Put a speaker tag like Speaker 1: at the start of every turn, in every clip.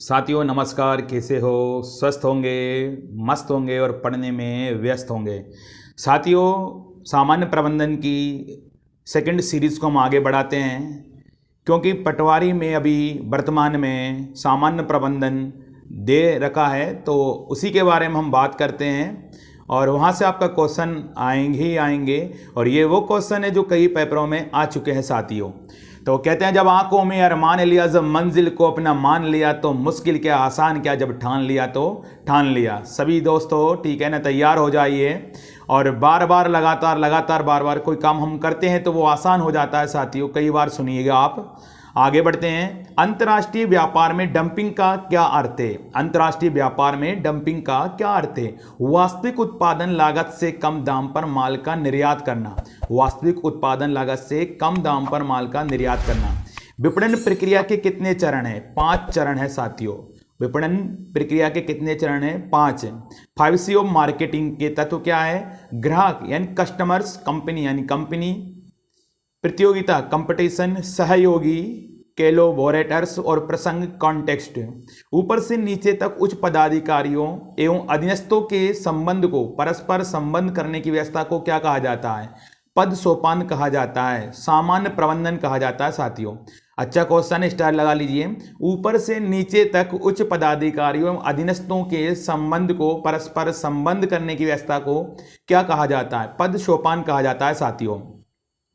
Speaker 1: साथियों नमस्कार, कैसे हो? स्वस्थ होंगे, मस्त होंगे और पढ़ने में व्यस्त होंगे। साथियों, सामान्य प्रबंधन की सेकंड सीरीज़ को हम आगे बढ़ाते हैं क्योंकि पटवारी में अभी वर्तमान में सामान्य प्रबंधन दे रखा है, तो उसी के बारे में हम बात करते हैं और वहाँ से आपका क्वेश्चन आएंगे ही आएंगे। और ये वो क्वेश्चन है जो कई पेपरों में आ चुके हैं साथियों। तो कहते हैं, जब आंखों में अरमान लिया, जब मंजिल को अपना मान लिया, तो मुश्किल क्या आसान क्या, जब ठान लिया तो ठान लिया। सभी दोस्तों ठीक है ना, तैयार हो जाइए। और बार बार लगातार बार बार कोई काम हम करते हैं तो वो आसान हो जाता है साथियों। कई बार सुनिएगा आप। आगे बढ़ते हैं। अंतर्राष्ट्रीय व्यापार में डंपिंग का क्या अर्थ है? अंतर्राष्ट्रीय व्यापार में डंपिंग का क्या अर्थ है? वास्तविक उत्पादन लागत से कम दाम पर माल का निर्यात करना। वास्तविक उत्पादन लागत से कम दाम पर माल का निर्यात करना। विपणन प्रक्रिया के कितने चरण हैं? 5 चरण है साथियों। विपणन प्रक्रिया के कितने चरण हैं? 5। 5C ऑफ मार्केटिंग के तत्व क्या है? ग्राहक यानी कस्टमर्स, कंपनी यानी कंपनी, प्रतियोगिता कंपटीशन, सहयोगी कोलैबोरेटर्स और प्रसंग कॉन्टेक्स्ट। ऊपर से नीचे तक उच्च पदाधिकारियों एवं अधीनस्थों के संबंध को, परस्पर संबंध करने की व्यवस्था को क्या कहा जाता है? पद सोपान कहा जाता है, सामान्य प्रबंधन कहा जाता है साथियों। अच्छा क्वेश्चन, स्टार लगा लीजिए। ऊपर से नीचे तक उच्च पदाधिकारियों एवं अधीनस्थों के संबंध को, परस्पर संबंध करने की व्यवस्था को क्या कहा जाता है? पद सोपान कहा जाता है साथियों।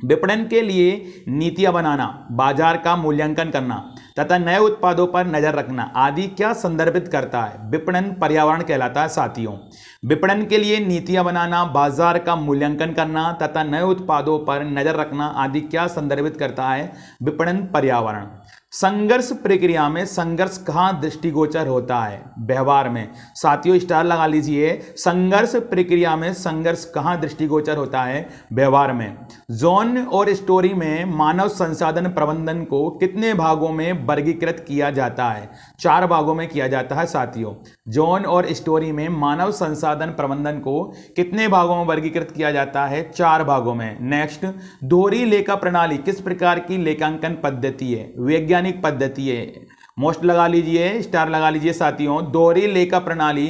Speaker 1: विपणन के लिए नीतियां बनाना, बाजार का मूल्यांकन करना तथा नए उत्पादों पर नजर रखना आदि क्या संदर्भित करता है? विपणन पर्यावरण कहलाता है साथियों। विपणन के लिए नीतियां बनाना, बाजार का मूल्यांकन करना तथा नए उत्पादों पर नजर रखना आदि क्या संदर्भित करता है? विपणन पर्यावरण। संघर्ष प्रक्रिया में संघर्ष कहाँ दृष्टिगोचर होता है? व्यवहार में। साथियों स्टार लगा लीजिए। संघर्ष प्रक्रिया में संघर्ष कहाँ दृष्टिगोचर होता है? व्यवहार में। जॉन और स्टोरी में मानव संसाधन प्रबंधन को कितने भागों में वर्गीकृत किया जाता है? 4 भागों में किया जाता है साथियों। जॉन और स्टोरी में मानव संसाधन प्रबंधन को कितने भागों में वर्गीकृत किया जाता है? 4 भागों में। नेक्स्ट, दोहरी लेखा प्रणाली किस प्रकार की लेखांकन पद्धति है? वैज्ञानिक पद्धति है। मोस्ट लगा लीजिए, स्टार लगा लीजिए साथियों। दोहरी लेखा प्रणाली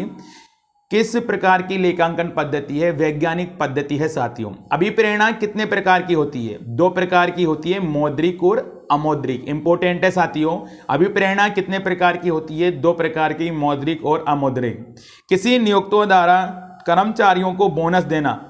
Speaker 1: किस प्रकार की लेखांकन पद्धति है? वैज्ञानिक पद्धति है साथियों। अभिप्रेरणा कितने प्रकार की होती है? 2 प्रकार की होती है, मौद्रिक और अमौद्रिक। इंपॉर्टेंट है साथियों। अभिप्रेरणा कितने प्रकार की होती है? 2 प्रकार की, मौद्रिक और अमौद्रिक। किसी नियोक्तों द्वारा कर्मचारियों को बोनस देना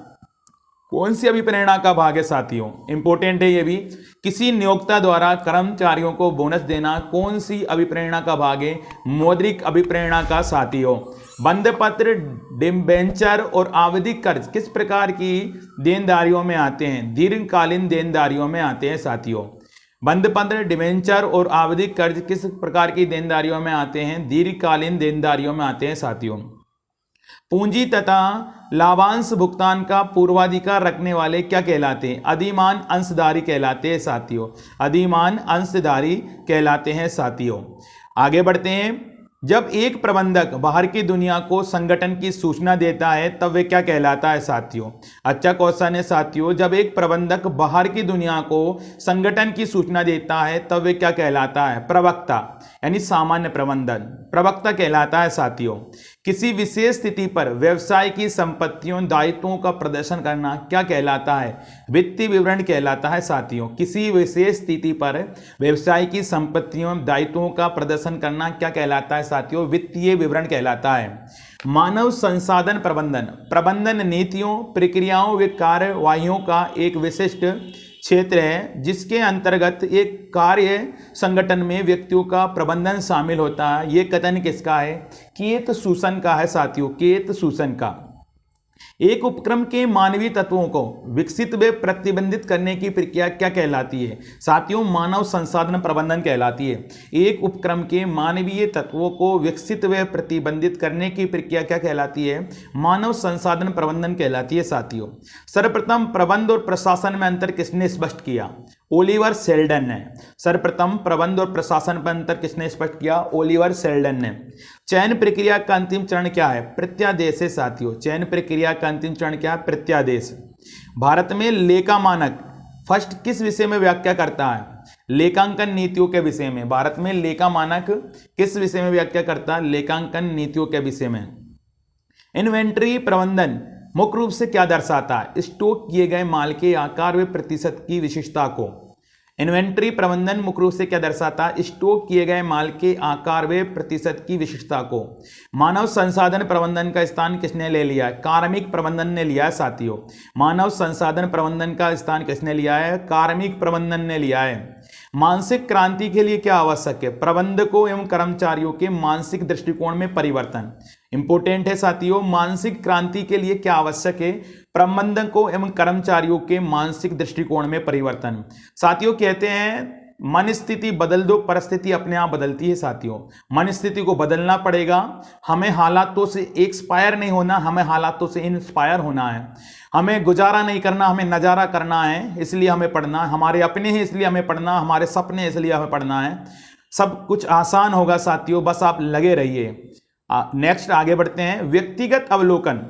Speaker 1: कौन सी अभिप्रेरणा का भाग है साथियों? इंपॉर्टेंट है ये भी। किसी नियोक्ता द्वारा कर्मचारियों को बोनस देना कौन सी अभिप्रेरणा का भाग है? मौद्रिक अभिप्रेरणा का साथियों। बंधपत्र, डिबेंचर और आवधिक कर्ज किस प्रकार की देनदारियों में आते हैं? दीर्घकालीन देनदारियों में आते हैं साथियों। बंधपत्र, डिबेंचर और आवधिक कर्ज किस प्रकार की देनदारियों में आते हैं? दीर्घकालीन देनदारियों में आते हैं साथियों। पूंजी तथा लाभांश भुगतान का पूर्वाधिकार रखने वाले क्या कहलाते हैं? अधिमान अंशधारी कहलाते हैं साथियों। अधिमान अंशधारी कहलाते हैं साथियों। आगे बढ़ते हैं। जब एक प्रबंधक बाहर की दुनिया को संगठन की सूचना देता है तब वे क्या कहलाता है साथियों? अच्छा क्वेश्चन है साथियों। जब एक प्रबंधक बाहर की दुनिया को संगठन की सूचना देता है तब वे क्या कहलाता है? प्रवक्ता यानी सामान्य प्रबंधन, प्रवक्ता कहलाता है साथियों। किसी विशेष स्थिति पर व्यवसाय की संपत्तियों, दायित्वों का प्रदर्शन करना क्या कहलाता है? वित्तीय विवरण कहलाता है साथियों। किसी विशेष स्थिति पर व्यवसाय की संपत्तियों, दायित्वों का प्रदर्शन करना क्या कहलाता है साथियों? वित्तीय विवरण कहलाता है। मानव संसाधन प्रबंधन, प्रबंधन नीतियों, प्रक्रियाओं व कार्यवाहियों का एक विशिष्ट क्षेत्र है जिसके अंतर्गत एक कार्य संगठन में व्यक्तियों का प्रबंधन शामिल होता है। यह कथन किसका है? केत सूसन का है साथियों। केत सूसन का। एक उपक्रम के मानवीय तत्वों को विकसित व प्रतिबंधित करने की प्रक्रिया क्या कहलाती है साथियों? मानव संसाधन प्रबंधन कहलाती है। एक उपक्रम के मानवीय तत्वों को विकसित व प्रतिबंधित करने की प्रक्रिया क्या कहलाती है? मानव संसाधन प्रबंधन कहलाती है साथियों। सर्वप्रथम प्रबंध और प्रशासन में अंतर किसने स्पष्ट किया? ओलिवर सेल्डन ने। सर्वप्रथम प्रबंध और प्रशासन पर अंतर किसने स्पष्ट किया? ओलिवर सेल्डन ने। चयन प्रक्रिया का अंतिम चरण क्या है? प्रत्यादेश है साथियों। चयन प्रक्रिया का अंतिम चरण क्या है? प्रत्यादेश। भारत में लेखा मानक फर्स्ट किस विषय में व्याख्या करता है? लेखांकन नीतियों के विषय में। भारत में लेखा मानक किस विषय में व्याख्या करता है? लेखांकन नीतियों के विषय में। इन्वेंट्री प्रबंधन मुख्य रूप से क्या दर्शाता है? स्टॉक किए गए माल के आकार व प्रतिशत की विशिष्टता को। इन्वेंट्री प्रबंधन मुख्य रूप से क्या दर्शाता है? स्टॉक किए गए माल के आकार व प्रतिशत की विशिष्टता को। मानव संसाधन प्रबंधन का स्थान किसने ले लिया है? कार्मिक प्रबंधन ने लिया है साथियों। मानव संसाधन प्रबंधन का स्थान किसने लिया है? कार्मिक प्रबंधन ने लिया है। मानसिक क्रांति के लिए क्या आवश्यक है? प्रबंधकों एवं कर्मचारियों के मानसिक दृष्टिकोण में परिवर्तन। इंपोर्टेंट है साथियों, मानसिक क्रांति के लिए क्या आवश्यक है? प्रबंधकों एवं कर्मचारियों के मानसिक दृष्टिकोण में परिवर्तन। साथियों कहते हैं मन स्थिति बदल दो, परिस्थिति अपने आप बदलती है साथियों। मन स्थिति को बदलना पड़ेगा, हमें हालातों से एक्सपायर नहीं होना, हमें हालातों से इंस्पायर होना है। हमें गुजारा नहीं करना, हमें नजारा करना है, इसलिए हमें पढ़ना है। हमारे अपने हैं इसलिए हमें पढ़ना, हमारे सपने हैं इसलिए हमें पढ़ना है। सब कुछ आसान होगा साथियों, बस आप लगे रहिए। नेक्स्ट आगे बढ़ते हैं। व्यक्तिगत अवलोकन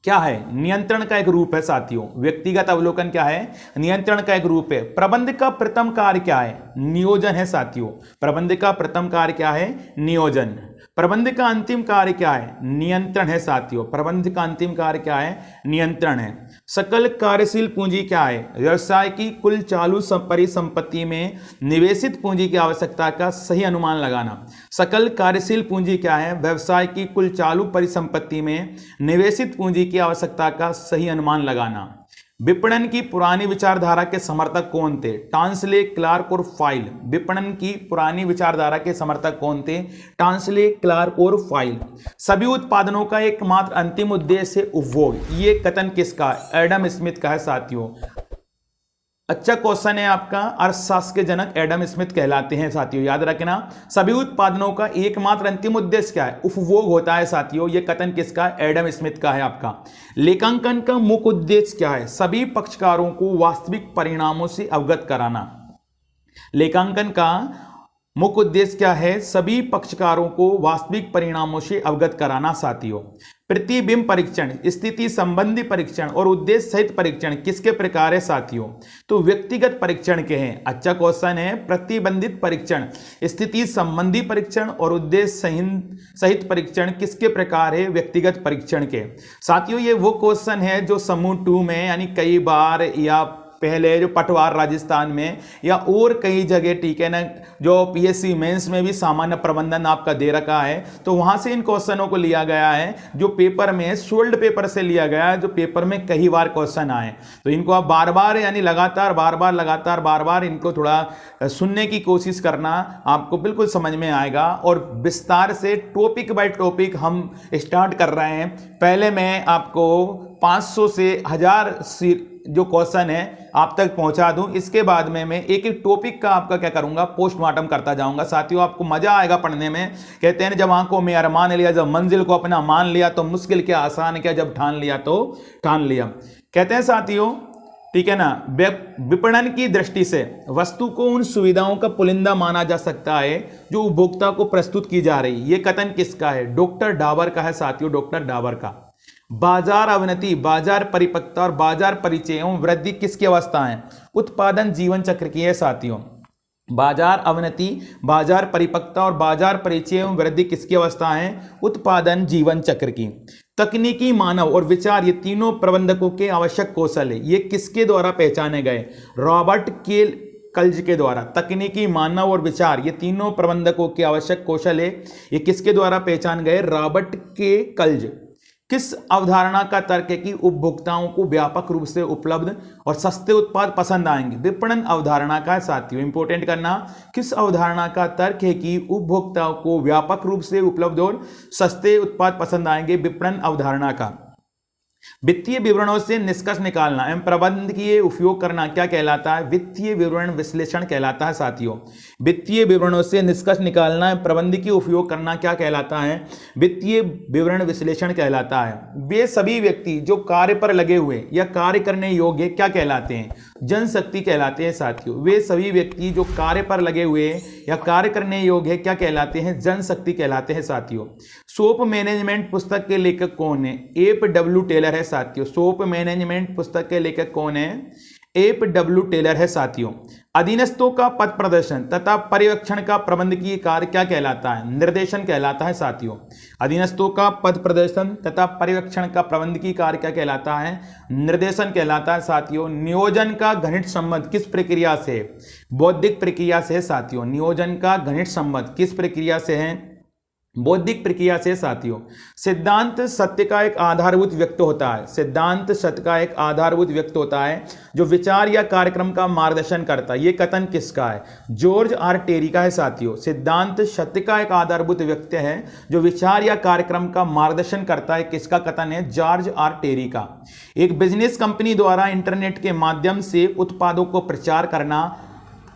Speaker 1: क्या है? नियंत्रण का एक रूप है साथियों। व्यक्तिगत अवलोकन क्या है? नियंत्रण का एक रूप है। प्रबंध का प्रथम कार्य क्या है? नियोजन है साथियों। प्रबंध का प्रथम कार्य क्या है? नियोजन। प्रबंध का अंतिम कार्य क्या है? नियंत्रण है साथियों। प्रबंध का अंतिम कार्य क्या है? नियंत्रण है। सकल कार्यशील पूंजी क्या है? व्यवसाय की कुल चालू परिसंपत्ति में निवेशित पूंजी की आवश्यकता का सही अनुमान लगाना। सकल कार्यशील पूंजी क्या है? व्यवसाय की कुल चालू परिसंपत्ति में निवेशित पूंजी की आवश्यकता का सही अनुमान लगाना। विपणन की पुरानी विचारधारा के समर्थक कौन थे? टांसले, क्लार्क और फाइल। विपणन की पुरानी विचारधारा के समर्थक कौन थे? टांसले, क्लार्क और फाइल। सभी उत्पादनों का एकमात्र अंतिम उद्देश्य है उपभोग। ये कथन किसका? एडम स्मिथ का है साथियों। अच्छा क्वेश्चन है आपका। अर्थशास्त्र के जनक एडम स्मिथ कहलाते हैं साथियों, याद रखना। सभी उत्पादनों का एकमात्र अंतिम उद्देश्य क्या है? उपभोग होता है साथियों। यह कथन किसका? एडम स्मिथ का है आपका। लेखांकन का मुख्य उद्देश्य क्या है? सभी पक्षकारों को वास्तविक परिणामों से अवगत कराना। लेखांकन का मुख्य उद्देश्य क्या है? सभी पक्षकारों को वास्तविक परिणामों से अवगत कराना साथियों। प्रतिबिंब परीक्षण, स्थिति संबंधी परीक्षण और उद्देश्य सहित परीक्षण किसके प्रकार है साथियों? तो व्यक्तिगत परीक्षण के हैं। अच्छा क्वेश्चन है। प्रतिबंधित परीक्षण, स्थिति संबंधी परीक्षण और उद्देश्य सहित परीक्षण किसके प्रकार है? व्यक्तिगत परीक्षण के। साथियों ये वो क्वेश्चन है जो समूह 2 में यानी कई बार या पहले जो पटवार राजस्थान में या और कई जगह, ठीक है ना, जो पीएससी मेंस में भी सामान्य प्रबंधन आपका दे रखा है, तो वहां से इन क्वेश्चनों को लिया गया है जो पेपर में सोल्ड पेपर से लिया गया है, जो पेपर में कई बार क्वेश्चन आए। तो इनको आप बार बार यानी लगातार बार बार इनको थोड़ा सुनने की कोशिश करना, आपको बिल्कुल समझ में आएगा। और विस्तार से टॉपिक बाय टॉपिक हम स्टार्ट कर रहे हैं। पहले मैं आपको 500 से 1000 जो क्वेश्चन है आप तक पहुंचा दूं, इसके बाद में मैं एक एक टॉपिक का आपका क्या करूंगा? पोस्टमार्टम करता जाऊंगा साथियों। आपको मजा आएगा पढ़ने में। कहते हैं जब आंखों में अरमान लिया, जब मंजिल को अपना मान लिया, तो मुश्किल क्या आसान क्या, जब ठान लिया तो ठान लिया। कहते हैं साथियों, ठीक है ना, विपणन की दृष्टि से वस्तु को उन सुविधाओं का पुलिंदा माना जा सकता है जो उपभोक्ता को प्रस्तुत की जा रही। ये कथन किसका है? डॉक्टर डाबर का है साथियों, डॉक्टर डाबर का। बाजार अवनति, बाजार परिपक्वता और बाजार परिचय एवं वृद्धि किसकी अवस्था है? उत्पादन जीवन चक्र की है साथियों। बाजार अवनति, बाजार परिपक्वता और बाजार परिचय एवं वृद्धि किसकी अवस्था है? उत्पादन जीवन चक्र की। तकनीकी, मानव और विचार, ये तीनों प्रबंधकों के आवश्यक कौशल है। ये किसके द्वारा पहचाने गए? रॉबर्ट के कल्ज के द्वारा। तकनीकी, मानव और विचार, ये तीनों प्रबंधकों के आवश्यक कौशल है। ये किसके द्वारा पहचान गए? रॉबर्ट के कल्ज। किस अवधारणा का तर्क है कि उपभोक्ताओं को व्यापक रूप से उपलब्ध और सस्ते उत्पाद पसंद आएंगे? विपणन अवधारणा का साथियों, इंपोर्टेंट करना। किस अवधारणा का तर्क है कि उपभोक्ताओं को व्यापक रूप से उपलब्ध और सस्ते उत्पाद पसंद आएंगे? विपणन अवधारणा का। वित्तीय विवरणों से निष्कर्ष निकालना एवं प्रबंधकीय उपयोग करना क्या कहलाता है? वित्तीय विवरण विश्लेषण कहलाता है साथियों। वित्तीय विवरणों से निष्कर्ष निकालना एवं प्रबंधकीय उपयोग करना क्या कहलाता है? वित्तीय विवरण विश्लेषण कहलाता है। वे सभी व्यक्ति जो कार्य पर लगे हुए या कार्य करने योग्य क्या कहलाते हैं? जनशक्ति कहलाते हैं साथियों। वे सभी व्यक्ति जो कार्य पर लगे हुए या कार्य करने योग्य क्या कहलाते हैं? जनशक्ति कहलाते हैं साथियों। सोप मैनेजमेंट पुस्तक के लेखक कौन है? एफ.डब्ल्यू. टेलर है साथियों। सोप मैनेजमेंट पुस्तक के लेखक कौन है? एफ.डब्ल्यू. टेलर है साथियों। अधीनस्थों का पद प्रदर्शन तथा पर्यवेक्षण का प्रबंधकीय कार्य क्या कहलाता है? निर्देशन कहलाता है साथियों। अधीनस्थों का पद प्रदर्शन तथा पर्यवेक्षण का प्रबंधकीय कार्य क्या कहलाता है? निर्देशन कहलाता है साथियों। नियोजन का घनिष्ठ संबंध किस प्रक्रिया से? बौद्धिक प्रक्रिया से साथियों। नियोजन का घनिष्ठ संबंध किस प्रक्रिया से है? बौद्धिक प्रक्रिया से साथियों। सिद्धांत सत्य का एक आधारभूत व्यक्ति होता है। सिद्धांत सत्य का एक आधारभूत व्यक्ति होता है जो विचार या कार्यक्रम का मार्गदर्शन करता है। ये कथन किसका है? जॉर्ज आर टेरी का है साथियों। सिद्धांत सत्य का एक आधारभूत व्यक्ति है जो विचार या कार्यक्रम का मार्गदर्शन करता है। किसका कथन है? जॉर्ज आर टेरी का। एक बिजनेस कंपनी द्वारा इंटरनेट के माध्यम से उत्पादों को प्रचार करना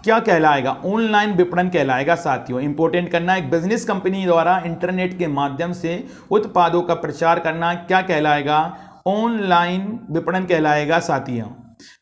Speaker 1: क्या कहलाएगा? ऑनलाइन विपणन कहलाएगा साथियों। इंपॉर्टेंट करना, एक बिजनेस कंपनी द्वारा इंटरनेट के माध्यम से उत्पादों का प्रचार करना क्या कहलाएगा? ऑनलाइन विपणन कहलाएगा साथियों।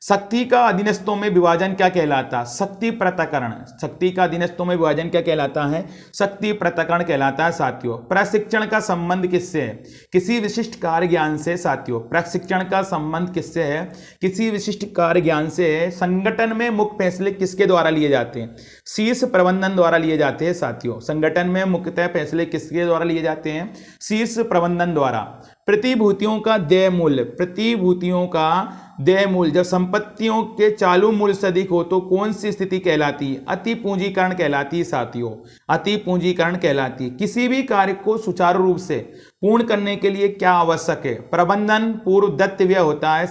Speaker 1: शक्ति का अधीनस्थों में विभाजन क्या कहलाता है? शक्ति पृथक्करण। शक्ति का अधीनस्थों में विभाजन क्या कहलाता है? शक्ति पृथक्करण कहलाता है साथियों। प्रशिक्षण का संबंध किससे है? किसी विशिष्ट कार्य ज्ञान से साथियों। प्रशिक्षण का संबंध किससे है? किसी विशिष्ट कार्य ज्ञान से है। संगठन में मुख्य फैसले किसके द्वारा लिए जाते हैं? शीर्ष प्रबंधन द्वारा लिए जाते हैं साथियों। संगठन में मुख्यतः फैसले किसके द्वारा लिए जाते हैं? शीर्ष प्रबंधन द्वारा। प्रतिभूतियों का देय मूल्य। प्रतिभूतियों का देय मूल्य जब संपत्तियों के चालू मूल्य से अधिक हो तो कौन सी स्थिति कहलाती है? अति पूंजीकरण कहलाती है साथियों। अति पूंजीकरण कहलाती है। किसी भी कार्य को सुचारू रूप से पूर्ण करने के लिए क्या आवश्यक है? प्रबंधन पूर्व दत्त व्यय होता है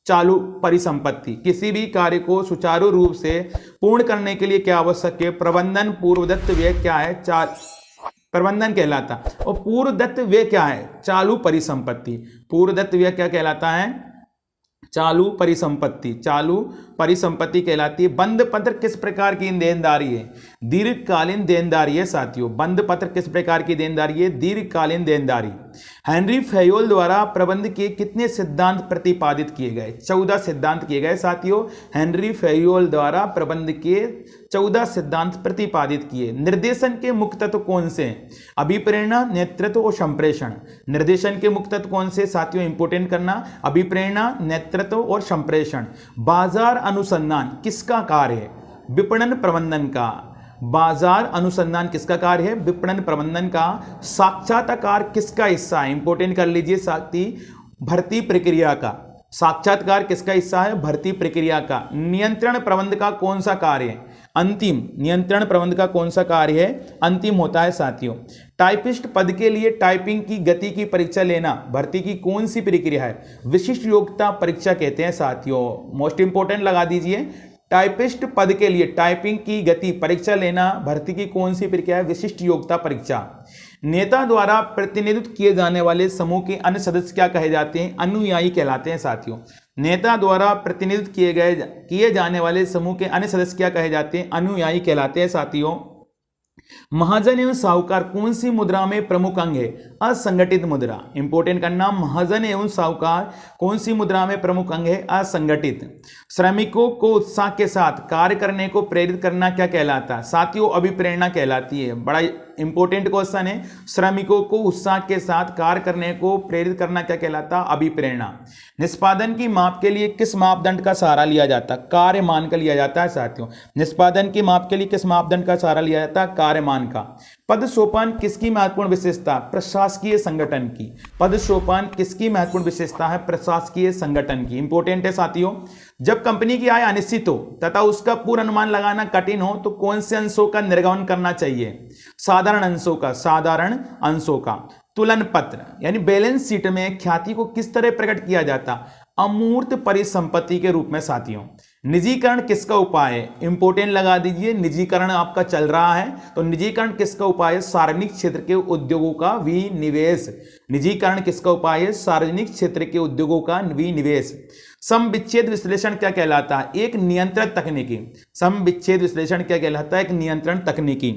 Speaker 1: चालू परिसंपत्ति। किसी भी कार्य को सुचारू रूप से पूर्ण करने के लिए क्या आवश्यक है? प्रबंधन पूर्व दत्त व्यय क्या है? प्रबंधन कहलाता। और पूर्व दत्त व्यय क्या है? चालू परिसंपत्ति। पूर्व दत्त व्यय क्या कहलाता है? चालू परिसंपत्ति। चालू परिसंपत्ति कहलाती है। बंद पत्र किस प्रकार की देनदारी है? दीर्घकालीन देनदारी है साथियों। बंद पत्र किस प्रकार की देनदारी है? दीर्घकालीन देनदारी। हेनरी फैयोल द्वारा प्रबंध के कितने सिद्धांत प्रतिपादित किए गए? 14 सिद्धांत किए गए साथियों। हेनरी फैयोल द्वारा प्रबंध के 14 सिद्धांत प्रतिपादित किए। निर्देशन के मुख्य तत्व कौन से हैं? अभिप्रेरणा, नेतृत्व और संप्रेषण। निर्देशन के मुख्य तत्व कौन से साथियों? इंपोर्टेंट करना, अभिप्रेरणा, नेतृत्व और संप्रेषण। बाजार अनुसंधान किसका कार्य है? विपणन प्रबंधन का। बाजार अनुसंधान किसका कार्य है? विपणन प्रबंधन का। साक्षात्कार किसका हिस्सा है? इंपोर्टेंट कर लीजिए साथी, भर्ती प्रक्रिया का। साक्षात्कार किसका हिस्सा है? भर्ती प्रक्रिया का। नियंत्रण प्रबंध का कौन सा कार्य है? अंतिम। नियंत्रण प्रबंध का कौन सा कार्य है? अंतिम होता है साथियों। टाइपिस्ट पद के लिए टाइपिंग की गति की परीक्षा लेना भर्ती की कौन सी प्रक्रिया है? विशिष्ट योग्यता परीक्षा कहते हैं साथियों। मोस्ट इंपोर्टेंट लगा दीजिए, टाइपिस्ट पद के लिए टाइपिंग की गति परीक्षा लेना भर्ती की कौन सी प्रक्रिया है? विशिष्ट योग्यता परीक्षा। नेता द्वारा प्रतिनिधित्व किए जाने वाले समूह के अन्य सदस्य क्या कहे जाते हैं? अनुयायी कहलाते हैं साथियों। नेता द्वारा प्रतिनिधित्व किए जाने वाले समूह के अन्य सदस्य क्या कहे जाते हैं? अनुयायी कहलाते हैं साथियों। महाजन एवं साहूकार कौन सी मुद्रा में प्रमुख अंग है? असंगठित मुद्रा। इंपोर्टेंट करना, महाजन एवं साहूकार कौन सी मुद्रा में प्रमुख अंग है? असंगठित। श्रमिकों को उत्साह के साथ कार्य करने को प्रेरित करना क्या कहलाता है साथियों? अभिप्रेरणा कहलाती है। बड़ा इंपोर्टेंट क्वेश्चन है। श्रमिकों को उत्साह के साथ कार्य करने को प्रेरित करना क्या कहलाता? अभिप्रेरणा। निष्पादन की माप के लिए किस मापदंड का सहारा लिया जाता? कार्य मान का लिया जाता है साथियों। निष्पादन की माप के लिए किस मापदंड का सहारा लिया जाता? कार्य मान का। पद सोपान किसकी महत्वपूर्ण विशेषता? प्रशासकीय संगठन की। पद सोपान किसकी महत्वपूर्ण विशेषता है? प्रशासकीय संगठन की। इंपोर्टेंट है साथियों। जब कंपनी की आय अनिश्चित हो तथा उसका पूर्ण अनुमान लगाना कठिन हो तो कौन से अंशों का निर्गमन करना चाहिए? साधारण अंशों का। साधारण अंशों का। तुलन पत्र यानी बैलेंस शीट में ख्याति को किस तरह प्रकट किया जाता? अमूर्त परिसंपत्ति के रूप में साथियों। निजीकरण किसका उपाय है? इंपोर्टेंट लगा दीजिए, निजीकरण आपका चल रहा है तो निजीकरण किसका उपाय है? सार्वजनिक क्षेत्र के उद्योगों का विनिवेश। निजीकरण किसका उपाय है? सार्वजनिक क्षेत्र के उद्योगों का विनिवेश। सम विच्छेद विश्लेषण क्या कहलाता है? एक नियंत्रण तकनीकी। सम विच्छेद विश्लेषण क्या कहलाता है? एक नियंत्रण तकनीकी।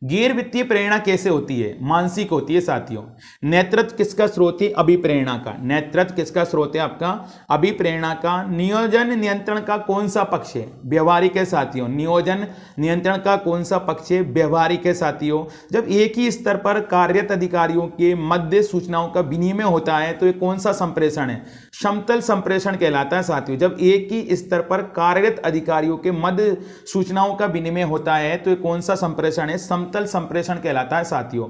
Speaker 1: गैर वित्तीय प्रेरणा कैसे होती है? मानसिक होती है साथियों। नेतृत्व किसका स्रोत है? अभिप्रेरणा का। नेतृत्व किसका स्रोत है? आपका अभिप्रेरणा का। नियोजन नियंत्रण का कौन सा पक्ष है? व्यवहारिक है साथियों। नियोजन नियंत्रण का कौन सा पक्ष है? व्यवहारिक है साथियों। जब एक ही स्तर पर कार्यरत अधिकारियों के मध्य सूचनाओं का विनिमय होता है तो ये कौन सा संप्रेषण है? समतल संप्रेषण कहलाता है साथियों। जब एक ही स्तर पर कार्यरत अधिकारियों के मध्य सूचनाओं का विनिमय होता है तो ये कौन सा संप्रेषण है? समतल संप्रेषण कहलाता है साथियों।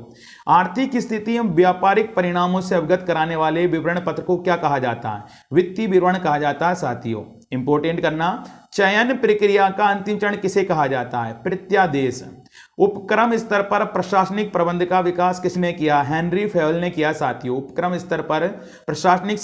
Speaker 1: आर्थिक स्थिति एवं व्यापारिक परिणामों से अवगत कराने वाले विवरण पत्र को क्या कहा जाता है? वित्तीय विवरण कहा जाता है साथियों। इंपोर्टेंट करना, चयन प्रक्रिया का अंतिम चरण किसे कहा जाता है? प्रत्यादेश। उपक्रम स्तर पर प्रशासनिक प्रबंध का विकास किसने किया? हेनरी फेवल ने किया साथियों। उपक्रम स्तर पर प्रशासनिक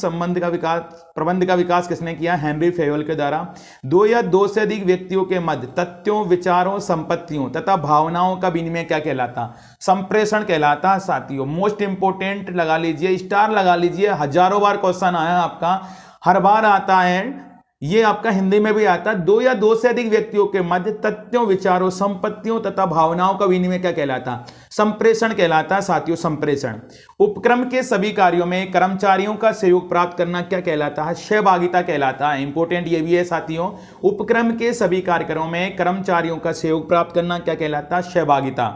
Speaker 1: प्रबंध का विकास किसने किया? हेनरी फेवल के द्वारा। दो या दो से अधिक व्यक्तियों के मध्य तथ्यों, विचारों, संपत्तियों तथा भावनाओं का विनिमय क्या कहलाता? संप्रेषण कहलाता है साथियों। मोस्ट इंपोर्टेंट लगा लीजिए, स्टार लगा लीजिए, हजारों बार क्वेश्चन आया आपका, हर बार आता है, ये आपका हिंदी में भी आता है। दो या दो से अधिक व्यक्तियों के मध्य तथ्यों, विचारों, संपत्तियों तथा भावनाओं का विनिमय क्या कहलाता? संप्रेषण कहलाता है साथियों। संप्रेषण। उपक्रम के सभी कार्यों में कर्मचारियों का सहयोग प्राप्त करना क्या कहलाता है? सहभागिता कहलाता है। इंपोर्टेंट ये भी है साथियों। उपक्रम के सभी कार्यक्रमों में कर्मचारियों का सहयोग प्राप्त करना क्या कहलाता है? सहभागिता।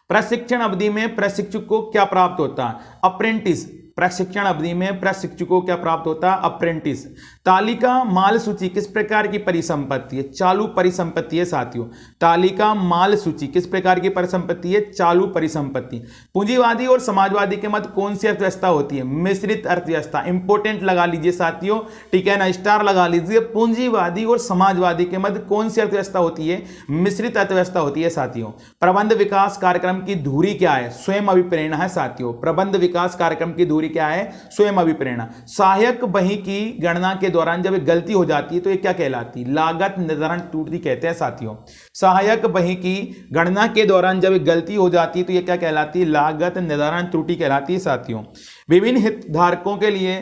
Speaker 1: प्रशिक्षण अवधि में प्रशिक्षक को क्या प्राप्त होता है? अप्रेंटिस। प्रशिक्षण अवधि में प्रशिक्षु को क्या प्राप्त होता है? अप्रेंटिस। तालिका माल सूची किस प्रकार की परिसंपत्ति है? चालू परिसंपत्ति है साथियों। तालिका माल सूची किस प्रकार की परिसंपत्ति है? चालू परिसंपत्ति। पूंजीवादी और समाजवादी के मध्य कौन सी अर्थव्यवस्था होती है? मिश्रित अर्थव्यवस्था। इंपोर्टेंट लगा लीजिए साथियों, ठीक है ना, स्टार लगा लीजिए। पूंजीवादी और समाजवादी के मध्य कौन सी अर्थव्यवस्था होती है? मिश्रित अर्थव्यवस्था होती है साथियों। प्रबंध विकास कार्यक्रम की धुरी क्या है? स्वयं अभिप्रेरणा है साथियों। प्रबंध विकास कार्यक्रम की क्या है? स्वयं अभिप्रेरणा। सहायक बही की गणना के दौरान जब एक गलती हो जाती है तो ये क्या कहलाती? लागत निर्धारण त्रुटि कहते हैं साथियों। सहायक बही की गणना के दौरान जब एक गलती हो जाती है तो ये क्या कहलाती? लागत निर्धारण त्रुटि कहलाती है साथियों। विभिन्न हितधारकों के लिए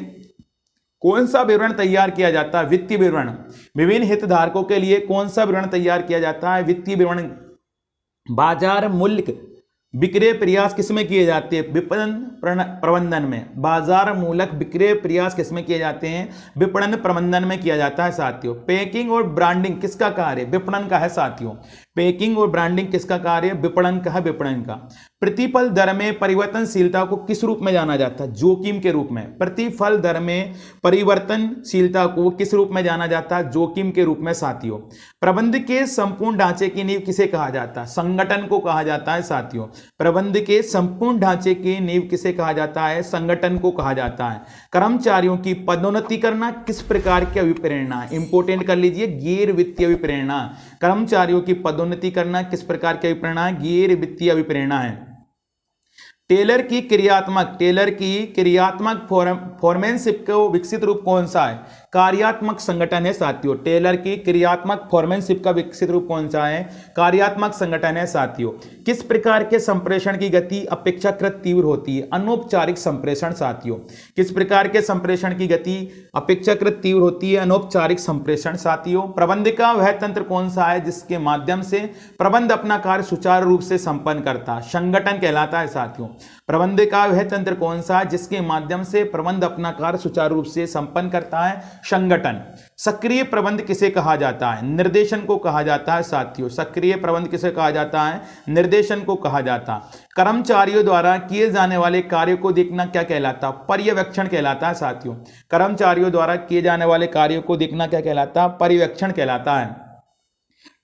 Speaker 1: कौन सा विवरण तैयार किया जाता है? वित्तीय विवरण। विभिन्न हितधारकों के लिए कौन सा विवरण तैयार किया जाता है? वित्तीय विवरण। बाजार मूल्य विक्रय प्रयास किसमें किए जाते हैं? विपणन प्रबंधन में। बाजार मूलक विक्रय प्रयास किसमें किए जाते हैं? विपणन प्रबंधन में किया जाता है साथियों। पैकिंग और ब्रांडिंग किसका कार्य? विपणन का है साथियों। पैकिंग और ब्रांडिंग किसका कार्य? विपणन का है, विपणन का। प्रतिफल दर में परिवर्तनशीलता को किस रूप में जाना जाता है? जोखिम के रूप में। प्रतिफल दर में परिवर्तनशीलता को किस रूप में जाना जाता है? जोखिम के रूप में साथियों। प्रबंध के संपूर्ण ढांचे की नींव किसे कहा जाता है? संगठन को कहा जाता है साथियों। प्रबंध के संपूर्ण ढांचे की नींव किसे कहा जाता है? संगठन को कहा जाता है। कर्मचारियों की पदोन्नति करना किस प्रकार की अभिप्रेरणा? इंपोर्टेंट कर लीजिए, गैर वित्तीय अभिप्रेरणा। कर्मचारियों की पदोन्नति करना किस प्रकार की अभिप्रेरणा है? गैर वित्तीय अभिप्रेरणा है। टेलर की क्रियात्मक फॉर्मेनशिप को विकसित रूप कौन सा है? कार्यात्मक संगठन है साथियों। टेलर की क्रियात्मक फॉर्मेनशिप का विकसित रूप कौन सा है? कार्यात्मक संगठन है साथियों। किस प्रकार के संप्रेषण की गति अपेक्षाकृत तीव्र होती है? अनौपचारिक संप्रेषण साथियों। किस प्रकार के संप्रेषण की गति अपेक्षाकृत तीव्र होती है? अनौपचारिक संप्रेषण साथियों। प्रबंध का वह तंत्र कौन सा है जिसके माध्यम से प्रबंध अपना कार्य सुचारू रूप से संपन्न करता है? संगठन कहलाता है साथियों। प्रबंध का वह तंत्र कौन सा है जिसके माध्यम से प्रबंध अपना कार्य सुचारू रूप से संपन्न करता है? संगठन। सक्रिय प्रबंध किसे कहा जाता है? निर्देशन को कहा जाता है साथियों। सक्रिय प्रबंध किसे कहा जाता है? निर्देशन को कहा जाता है। कर्मचारियों द्वारा किए जाने वाले कार्यों को देखना क्या कहलाता? पर्यवेक्षण कहलाता है साथियों। कर्मचारियों द्वारा किए जाने वाले कार्यों को देखना क्या कहलाता? पर्यवेक्षण कहलाता है।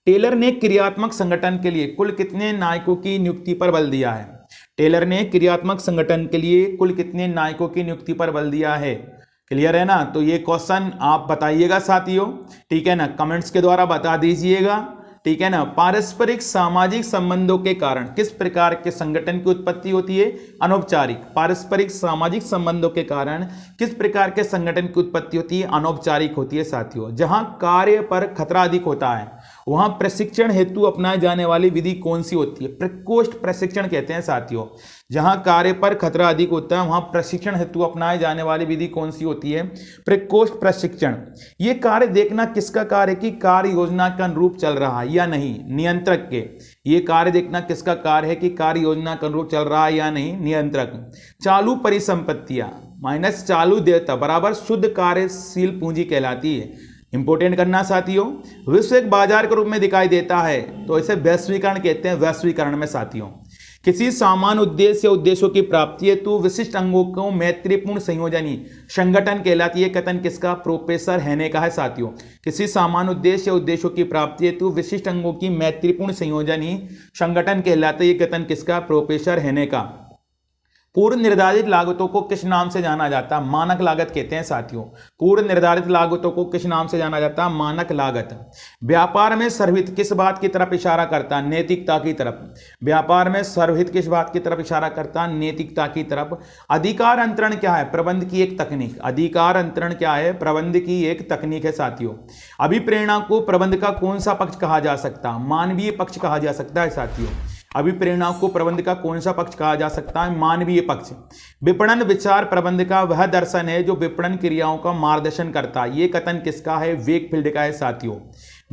Speaker 1: टेलर ने क्रियात्मक संगठन के लिए कुल कितने नायकों की नियुक्ति पर बल दिया है? टेलर ने क्रियात्मक संगठन के लिए कुल कितने नायकों की नियुक्ति पर बल दिया है? क्लियर है ना? तो ये क्वेश्चन आप बताइएगा साथियों, ठीक है ना, कमेंट्स के द्वारा बता दीजिएगा, ठीक है ना। पारस्परिक सामाजिक संबंधों के कारण किस प्रकार के संगठन की उत्पत्ति होती है? अनौपचारिक। पारस्परिक सामाजिक संबंधों के कारण किस प्रकार के संगठन की उत्पत्ति होती है? अनौपचारिक होती है साथियों। जहां कार्य पर खतरा अधिक होता है वहां प्रशिक्षण हेतु अपनाए जाने वाली विधि कौन सी होती है? प्रकोष्ठ प्रशिक्षण कहते हैं साथियों। जहां कार्य पर खतरा अधिक होता है वहां प्रशिक्षण हेतु अपनाए जाने वाली विधि कौन सी होती है? प्रकोष्ठ प्रशिक्षण। ये कार्य देखना किसका कार्य है कि कार्य योजना के अनुरूप चल रहा है या नहीं? नियंत्रक के। ये कार्य देखना किसका कार्य है कि कार्य योजना के अनुरूप चल रहा है या नहीं? नियंत्रक। चालू परिसंपत्तियां माइनस चालू देयता बराबर शुद्ध कार्यशील पूंजी कहलाती है। इंपोर्टेंट करना साथियों। विश्व एक बाजार के रूप में दिखाई देता है तो इसे वैश्वीकरण कहते हैं। वैश्वीकरण में साथियों किसी सामान्य उद्देश्य या उद्देश्यों की प्राप्ति हेतु विशिष्ट अंगों को मैत्रीपूर्ण संयोजनी संगठन कहलाती है। कथन किसका? प्रोफेसर हेने का है साथियों। किसी सामान्य उद्देश्य या उद्देश्यों की प्राप्ति हेतु विशिष्ट अंगों की मैत्रीपूर्ण संयोजनी संगठन कहलाता है। ये कथन किसका? प्रोफेसर हेने का। पूर्व निर्धारित लागतों को किस नाम से जाना जाता है? मानक लागत कहते हैं साथियों। पूर्व निर्धारित लागतों को किस नाम से जाना जाता है? मानक लागत। व्यापार में सर्वहित किस बात की तरफ इशारा करता है? नैतिकता की तरफ। व्यापार में सर्वहित किस बात की तरफ इशारा करता है? नैतिकता की तरफ। अधिकार अंतरण क्या है? प्रबंध की एक तकनीक। अधिकार अंतरण क्या है? प्रबंध की एक तकनीक है साथियों। अभिप्रेरणा को प्रबंध का कौन सा पक्ष कहा जा सकता है? मानवीय पक्ष कहा जा सकता है साथियों। अभिप्रेरणा को प्रबंध का कौन सा पक्ष कहा जा सकता है? मानवीय पक्ष। विपणन विचार प्रबंध का वह दर्शन है जो विपणन क्रियाओं का मार्गदर्शन करता है। ये कथन किसका है? वेकफील्ड का है साथियों।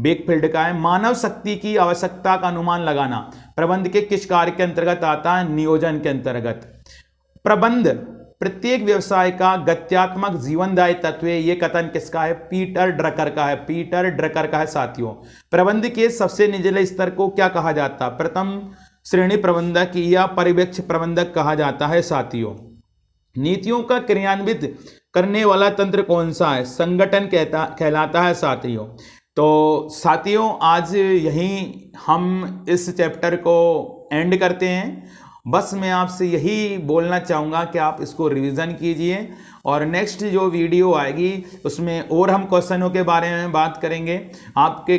Speaker 1: वेकफील्ड का है। मानव शक्ति की आवश्यकता का अनुमान लगाना प्रबंध के किस कार्य के अंतर्गत आता है? नियोजन के अंतर्गत। प्रबंध प्रत्येक व्यवसाय का गत्यात्मक जीवनदायी तत्व है। यह कथन किसका है? पीटर ड्रकर का है। पीटर ड्रकर का है साथियों। प्रबंध के सबसे निचले स्तर को क्या कहा जाता है? प्रथम श्रेणी प्रबंधक या पर्यवेक्षक प्रबंधक कहा जाता है साथियों। नीतियों का क्रियान्वित करने वाला तंत्र कौन सा है? संगठन कहलाता है साथियों। तो साथियों आज यहीं हम इस चैप्टर को एंड करते हैं। बस मैं आपसे यही बोलना चाहूँगा कि आप इसको रिवीजन कीजिए और नेक्स्ट जो वीडियो आएगी उसमें और हम क्वेश्चनों के बारे में बात करेंगे। आपके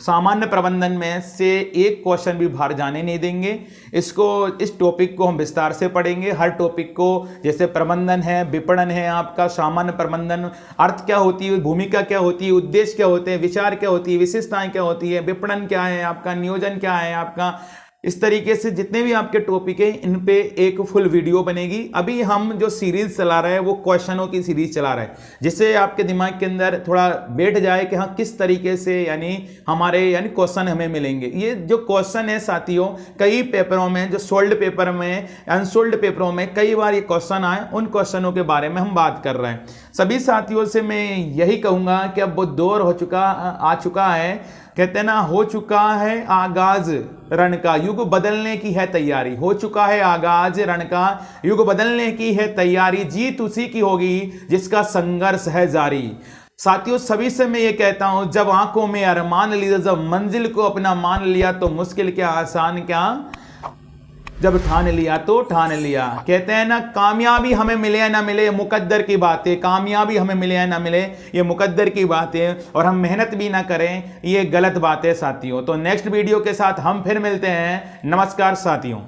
Speaker 1: सामान्य प्रबंधन में से एक क्वेश्चन भी बाहर जाने नहीं देंगे। इस टॉपिक को हम विस्तार से पढ़ेंगे। हर टॉपिक को, जैसे प्रबंधन है, विपणन है, आपका सामान्य प्रबंधन, अर्थ क्या होती है, भूमिका क्या होती है, उद्देश्य क्या होते हैं, विचार क्या होती है, विशेषताएं क्या होती है, विपणन क्या है, आपका नियोजन क्या है, आपका इस तरीके से जितने भी आपके टॉपिक है इन पे एक फुल वीडियो बनेगी। अभी हम जो सीरीज चला रहे हैं वो क्वेश्चनों की सीरीज चला रहे हैं, जिससे आपके दिमाग के अंदर थोड़ा बैठ जाए कि हाँ किस तरीके से यानी क्वेश्चन हमें मिलेंगे। ये जो क्वेश्चन है साथियों कई पेपरों में, जो सोल्ड पेपर में, अनसोल्ड पेपरों में कई बार ये क्वेश्चन आए, उन क्वेश्चनों के बारे में हम बात कर रहे हैं। सभी साथियों से मैं यही कहूँगा कि अब वो दौर आ चुका है, कहते हैं ना, हो चुका है आगाज रण का, युग बदलने की है तैयारी। हो चुका है आगाज रण का, युग बदलने की है तैयारी। जीत उसी की होगी जिसका संघर्ष है जारी। साथियों सभी से मैं ये कहता हूं, जब आंखों में अरमान लिया, जब मंजिल को अपना मान लिया तो मुश्किल क्या आसान क्या, जब ठान लिया तो ठान लिया। कहते हैं ना, कामयाबी हमें मिले या ना मिले ये मुकद्दर की बात है। कामयाबी हमें मिले या ना मिले ये मुकद्दर की बात है, और हम मेहनत भी ना करें ये गलत बात है साथियों। तो नेक्स्ट वीडियो के साथ हम फिर मिलते हैं। नमस्कार साथियों।